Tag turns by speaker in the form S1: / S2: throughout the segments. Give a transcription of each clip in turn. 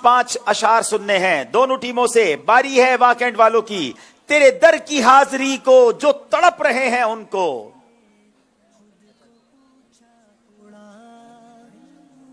S1: 5 اشعار سننے ہیں دونوں ٹیموں سے. باری ہے واکینڈ والوں کی. تیرے در کی حاضری کو جو تڑپ رہے ہیں ان کو.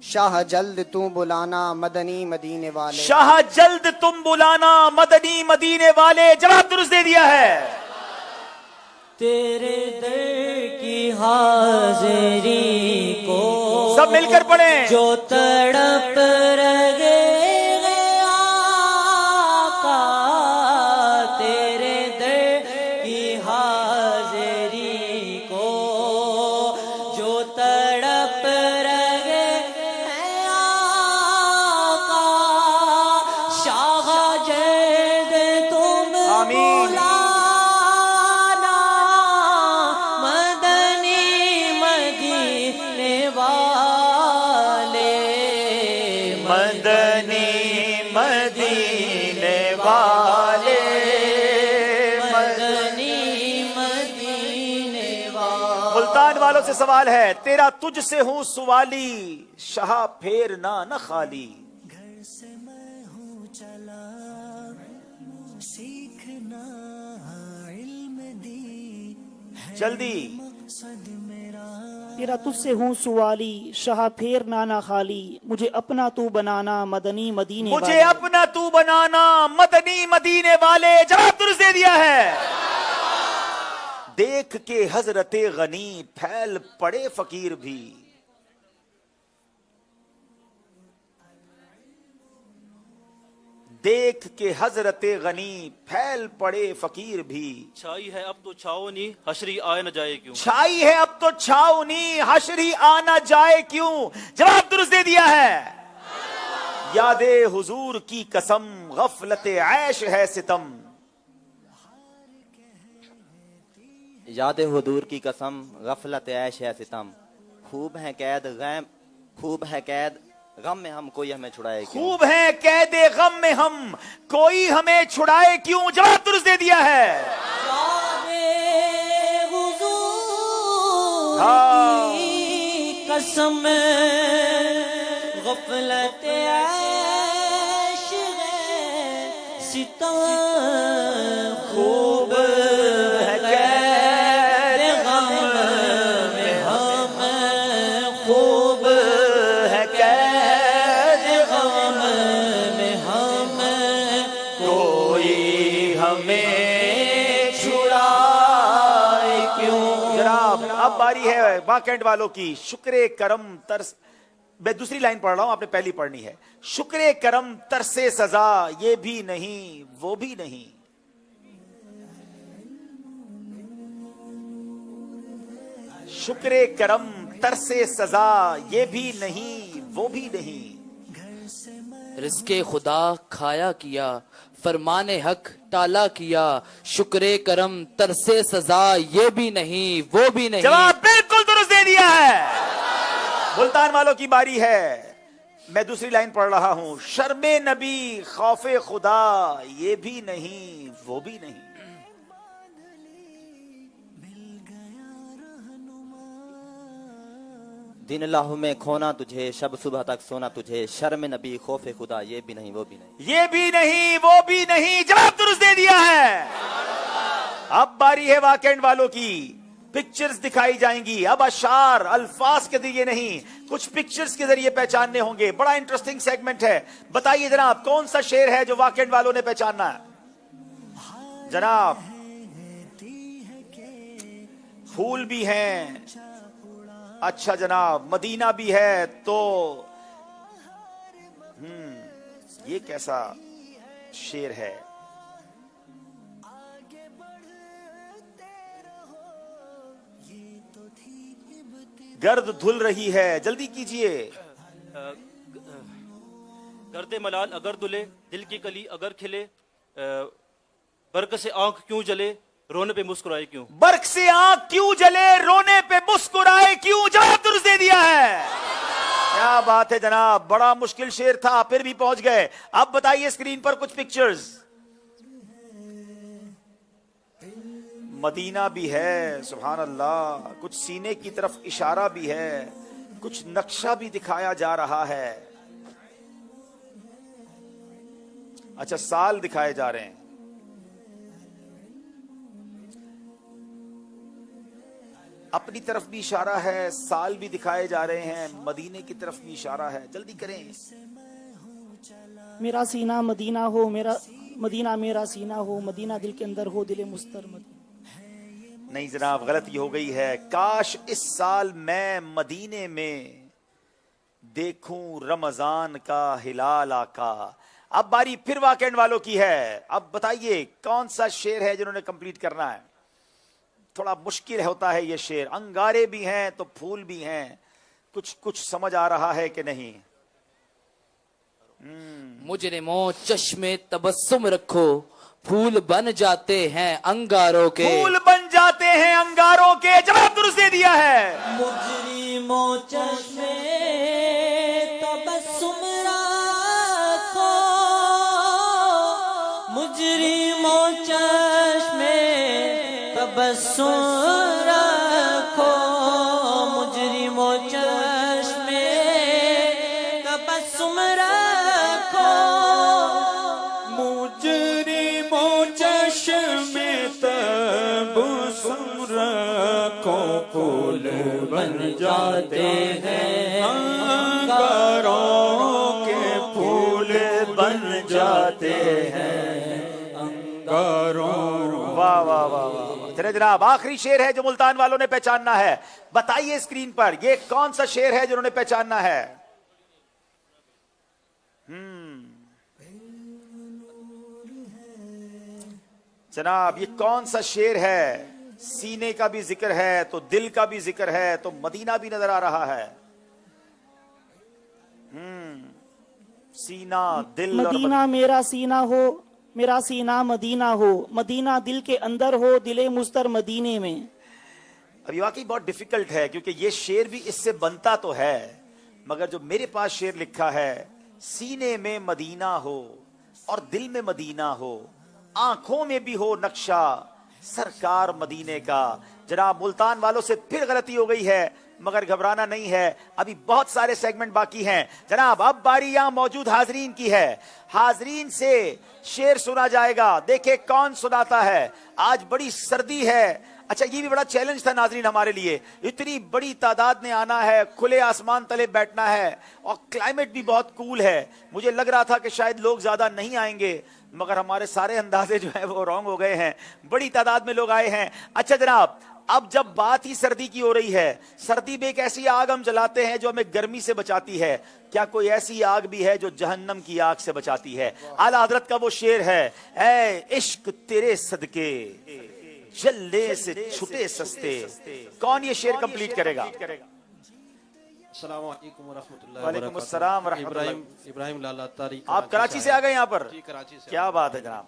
S2: شاہ جلد تو بلانا مدنی مدینے والے.
S1: شاہ جلد تم بلانا مدنی مدینے والے. جواب درست دے دیا ہے.
S3: تیرے در کی حاضری کو
S1: سب مل کر پڑھیں.
S3: جو تڑپ رہے آقا تیرے در کی حاضری کو جو تڑپ رہے آقا شاہ جلد تم
S1: آمین. ملتان والوں سے سوال ہے. تیرا تجھ سے ہوں سوالی شاہ پھیرنا نہ خالی.
S4: گھر سے میں ہوں چلا سیکھنا علم دی
S1: جلدی.
S4: مقصد میرا.
S5: تیرا تجھ سے ہوں سوالی شاہ پھیر نانا خالی. مجھے اپنا تو بنانا مدنی مدینے والے.
S1: مجھے اپنا تو بنانا مدنی مدینے والے. جواب درست دے دیا ہے. دیکھ کے حضرت غنی پھیل پڑے فقیر بھی. دیکھ کے حضرت غنی پھیل پڑے فقیر بھی.
S6: چھائی ہے اب تو چھاؤ نہیں حشری آئے نہ جائے کیوں.
S1: چھائی ہے اب تو چھاؤ نہیں حشری آنا جائے کیوں. جواب درست دے دیا ہے. یاد حضور کی قسم غفلت عیش ہے ستم.
S7: یاد حضور کی قسم غفلت عیش ہے ستم. خوب ہے قید غم خوب ہے قید غم میں ہم کوئی ہمیں چھڑائے کیوں.
S1: خوب ہے قید غم میں ہم کوئی ہمیں چھڑائے کیوں. جواب درست دے دیا ہے.
S3: حضور کی قسم غفلت عیش ہے ستم. خوب ہے قید غم میں ہم خوب ہے قید غم میں ہم
S1: کوئی ہمیں
S3: چھڑائے کیوں.
S1: جناب اب باری ہے واکینڈ والوں کی. شکر کرم ترس. میں دوسری لائن پڑھ رہا ہوں آپ نے پہلی پڑھنی ہے. شکر کرم ترس سزا یہ بھی نہیں وہ بھی نہیں. شکر کرم ترس سزا یہ بھی نہیں وہ بھی نہیں.
S8: رزق خدا کھایا کیا فرمان حق ٹالا کیا. شکر کرم ترس سزا یہ بھی نہیں وہ بھی نہیں.
S1: جواب بالکل درست دے دیا ہے. ملتان والوں کی باری ہے. میں دوسری لائن پڑھ رہا ہوں. شرم نبی خوف خدا یہ بھی نہیں وہ بھی نہیں.
S7: دن لاہو میں کھونا تجھے شب صبح تک سونا تجھے. شرم نبی خوف خدا یہ بھی نہیں وہ بھی نہیں.
S1: یہ بھی نہیں وہ بھی نہیں. جواب درست دے دیا ہے. اب باری ہے واکینڈ والوں کی. پکچرز دکھائی جائیں گی. اب اشعار الفاظ کے ذریعے نہیں کچھ پکچرز کے ذریعے پہچاننے ہوں گے. بڑا انٹرسٹنگ سیگمنٹ ہے. بتائیے جناب کون سا شعر ہے جو واکینڈ والوں نے پہچاننا ہے. جناب پھول بھی ہیں. اچھا جناب مدینہ بھی ہے. تو یہ کیسا شعر ہے. گرد دھل رہی ہے. جلدی کیجئے.
S6: گرد ملال اگر دلے دل کی کلی اگر کھلے برق سے آنکھ کیوں جلے رونے پہ مسکرائے کیوں.
S1: برق سے آنکھ کیوں جلے رونے پہ مسکرائے کیوں. جواب درست دے دیا ہے. کیا بات ہے جناب. بڑا مشکل شعر تھا پھر بھی پہنچ گئے. اب بتائیے اسکرین پر کچھ پکچرز. مدینہ بھی ہے سبحان اللہ. کچھ سینے کی طرف اشارہ بھی ہے. کچھ نقشہ بھی دکھایا جا رہا ہے. अच्छा, साल दिखाए जा रहे हैं। अपनी तरफ भी इशारा है, साल भी दिखाए जा रहे हैं, मदीने की तरफ भी इशारा है। जल्दी करें।
S5: मेरा सीना मदीना हो, मेरा मदीना मेरा सीना हो, मदीना दिल के अंदर हो, दिल मुस्तर मदीना।
S1: नहीं जनाब, गलती हो गई है। काश इस साल मैं मदीने में देखूं रमजान का हिलाल आका। अब बारी फिर वाकेंड वालों की है। अब बताइए कौन सा शेर है जिन्होंने कंप्लीट करना है। थोड़ा मुश्किल होता है ये शेर, अंगारे भी हैं तो फूल भी हैं। कुछ समझ आ रहा है कि नहीं?
S8: मुजरिमों चश्मे तबस्सुम रखो, फूल बन जाते हैं अंगारों के।
S1: फूल बन जाते हैं अंगारों के। जवाब दुरुस्त दे दिया है।
S3: मुजरिमों चश्मे तबस्सुम रखो, मुजरिमों चश्मे तबस्सुम रखो, मुजरिमों चश्मे तबस्सुम रखो, मुजरिमों चश्मे तबस्सुम रखो, फूल बन जाते हैं अंगारों के, फूल बन जाते हैं अंगारों।
S1: वाह वाह वाह वाह। चले जनाब, आखिरी शेर है जो मुल्तान वालों ने पहचानना है। बताइए स्क्रीन पर ये कौन सा शेर है जिन्होंने पहचानना है। जनाब ये कौन सा शेर है? सीने का भी जिक्र है तो दिल का भी जिक्र है तो मदीना भी नजर आ रहा है। सीना, दिल और
S5: मदीना मेरा सीना हो, मेरा सीना मदीना हो, मदीना दिल के अंदर हो, दिले मुस्तर मदीने में।
S1: अब ये वाकई बहुत डिफिकल्ट है क्योंकि ये शेर भी इससे बनता तो है, मगर जो मेरे पास शेर लिखा है, सीने में मदीना हो और दिल में मदीना हो, आंखों में भी हो नक्शा सरकार मदीने का। जनाब मुल्तान वालों से फिर गलती हो गई है, मगर घबराना नहीं है, अभी बहुत सारे सेगमेंट बाकी हैं। जनाब अब बारी यहां मौजूद हाजरीन की है। हाजरीन से शेर सुना जाएगा, देखे कौन सुनाता है। आज बड़ी सर्दी है। अच्छा ये भी बड़ा चैलेंज था नाजरीन हमारे लिए, इतनी बड़ी तादाद में आना है, खुले आसमान तले बैठना है और क्लाइमेट भी बहुत कूल है। मुझे लग रहा था कि शायद लोग ज्यादा नहीं आएंगे, मगर हमारे सारे अंदाजे जो है वो रॉन्ग हो गए हैं। बड़ी तादाद में लोग आए हैं। अच्छा जनाब अब जब बात ही सर्दी की हो रही है, सर्दी में एक ऐसी आग हम जलाते हैं जो हमें गर्मी से बचाती है। क्या कोई ऐसी आग भी है जो जहन्नम की आग से बचाती है? आला हजरत का वो शेर है, ऐ इश्क तेरे सदके जलने से छुटे सस्ते। कौन ये शेर कंप्लीट करेगा?
S9: अस्सलाम वालेकुम व रहमतुल्लाहि व
S1: वालेकुम अस्सलाम व
S9: बरकातहू।
S1: रहमतुल्लाह।
S9: इब्राहिम लाला तारी
S1: आप कराची से आ गए यहाँ पर?
S9: जी कराची से।
S1: क्या बात है जनाब।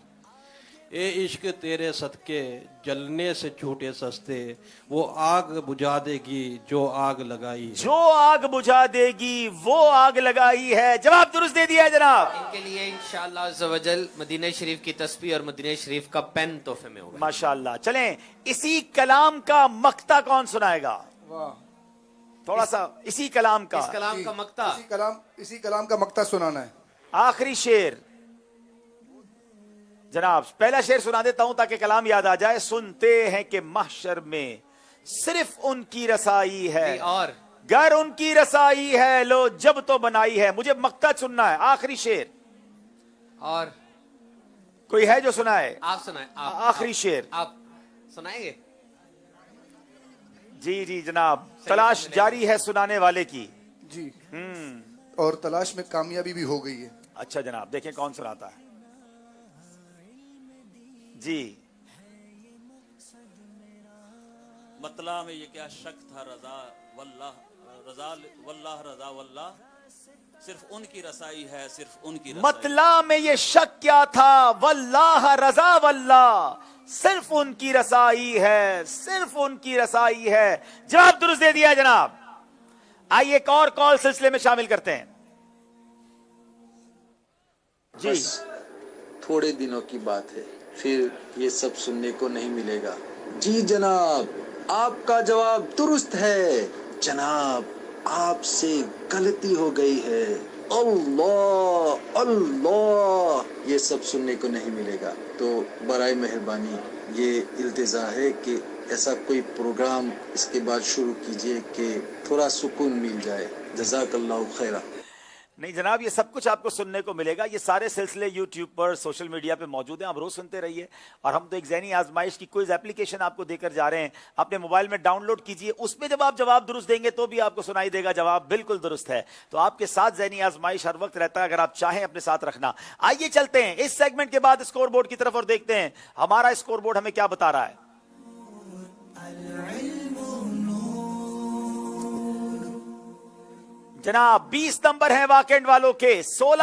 S9: ए इश्क तेरे सदके जलने से छूटे सस्ते, वो आग बुझा देगी जो आग लगाई है।
S1: जो आग बुझा देगी वो आग लगाई है। जवाब दुरुस्त दे दिया है जनाब।
S10: इनके लिए इंशाअल्लाह अज़्ज़वजल मदीना शरीफ की तस्बीह और मदीना शरीफ का पेन तोहफे में होगा
S1: माशाअल्लाह। चलें इसी कलाम का मक्ता कौन सुनाएगा? थोड़ा सा इसी कलाम का,
S10: इस कलाम का मक्ता,
S11: इसी कलाम का मक्ता सुनाना है।
S1: आखिरी शेर जनाब। पहला शेर सुना देता हूं ताकि कलाम याद आ जाए। सुनते हैं कि महशर में सिर्फ उनकी रसाई है,
S10: और
S1: घर उनकी रसाई है, लो जब तो बनाई है। मुझे मक्ता सुनना है, आखिरी शेर।
S10: और
S1: कोई है जो सुनाए?
S10: आप सुनाए।
S1: आखिरी शेर
S10: आप सुनाएंगे?
S1: जी जी जनाब, तलाश जारी है सुनाने वाले की।
S11: जी और तलाश में कामयाबी भी हो गई है।
S1: अच्छा जनाब देखें कौन सुनाता है। जी
S6: मतला में ये क्या शक था, रजा वल्लाह रजा वल्लाह रजा वल्लाह, सिर्फ उनकी रसाई है, सिर्फ उनकी रसाई।
S1: मतला में ये शक क्या था, वल्लाह रजा वल्लाह, सिर्फ उनकी रसाई है, सिर्फ उनकी रसाई है। जवाब दुरुस्त दे दिया जनाब। आइए एक और कॉल सिलसिले में शामिल करते हैं। जी
S12: थोड़े दिनों की बात है, फिर ये सब सुनने को नहीं मिलेगा। जी जनाब आपका जवाब दुरुस्त है। जनाब आपसे गलती हो गई है। अल्लाह अल्लाह ये सब सुनने को नहीं मिलेगा। तो बराए मेहरबानी ये इल्तिजा है कि ऐसा कोई प्रोग्राम इसके बाद शुरू कीजिए कि थोड़ा सुकून मिल जाए। जज़ाकल्लाहु खैरा।
S1: नहीं जनाब, ये सब कुछ आपको सुनने को मिलेगा। ये सारे सिलसिले यूट्यूब पर, सोशल मीडिया पे मौजूद हैं, आप रोज सुनते रहिए। और हम तो एक ज़हनी आजमाइश की क्विज एप्लीकेशन आपको देकर जा रहे हैं, अपने मोबाइल में डाउनलोड कीजिए। उसमें जब आप जवाब दुरुस्त देंगे तो भी आपको सुनाई देगा जवाब बिल्कुल दुरुस्त है। तो आपके साथ ज़हनी आजमाइश हर वक्त रहता है, अगर आप चाहें अपने साथ रखना। आइए चलते हैं इस सेगमेंट के बाद स्कोर बोर्ड की तरफ और देखते हैं हमारा स्कोर बोर्ड हमें क्या बता रहा है। जनाब 20 नंबर हैं वाकेंड वालों के, 16